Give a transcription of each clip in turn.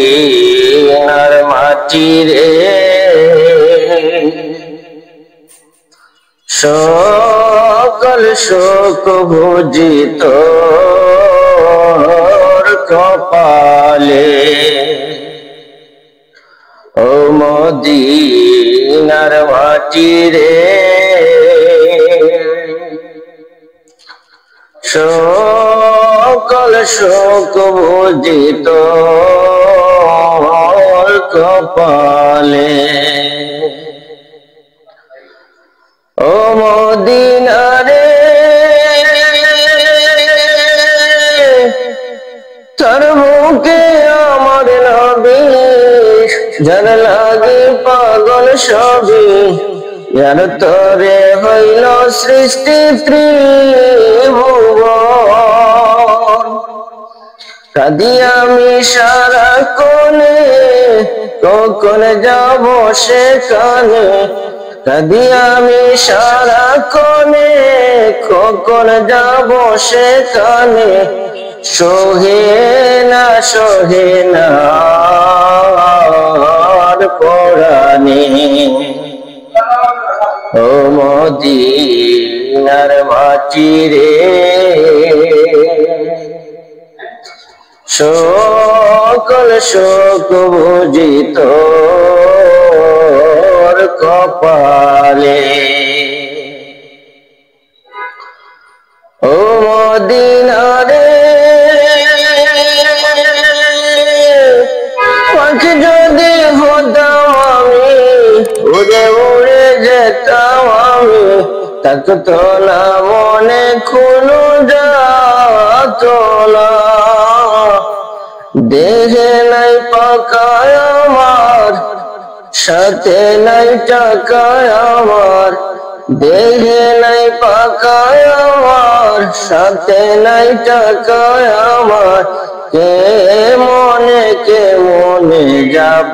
মদিনার মাটি রে সকল শোক ভুজিত কপালে ও মদিনার মাটি রে সকল শোক ভুজিত কপালে ও মদিনারে তোর বুকে আমার নবী যার লাগে পাগল সবই যার তরে হইল সৃষ্টি ত্রিভুবন কাঁদি আমি সারাক্ষণে কখন যাব সেখানে কাঁদি আমি সারাক্ষণে কখন যাব সেখানে সহে না পরাণে ও মদিনার মাটি রে সকল শোক ভুজিত কপালে ও মদিনারে পাখি যদি হতাম আমি উড়ে উড়ে যেতাম আমি থাকতো না মনে কোনো যাত না দেহে নাই পাকায় আমার সাথে নাই টাকায় আমার দেহে নাই পাকায় আমার সাথে নাই টাকায় আমার কে মনে যাব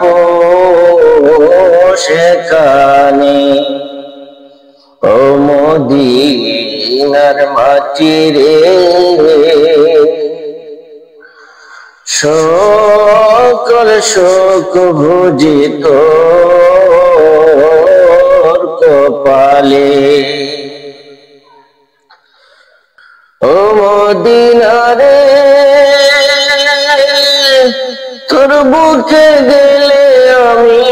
সেখানে ও মদিনার মাটি রে সকল শোক ভুজিত কপালে ও মদিনারে তোর বুকে গেলে আমি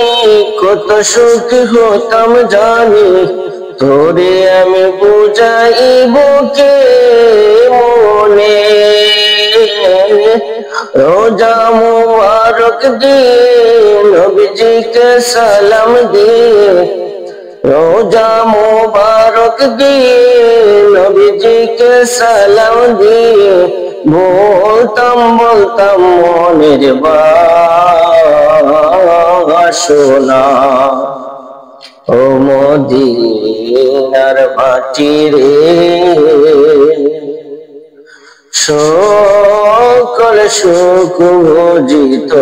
কত সুখী হতাম জানি তোরে আমি বুঝাইব কে মনে রোজা মুবারক দিয়ে নবীজিকে সালাম দিয়ে রোজা মুবারক দিয়ে নবীজিকে সালাম দিয়ে বলতাম মনের বাসনা ও মদিনার মাটি রে সকল সুখ ভুজিত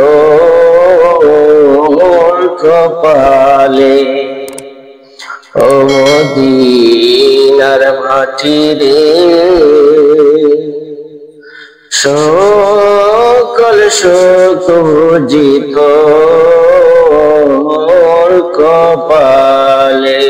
কপালে ও মদিনার মাটি রে সকল সুখ ভুজিত কপালে।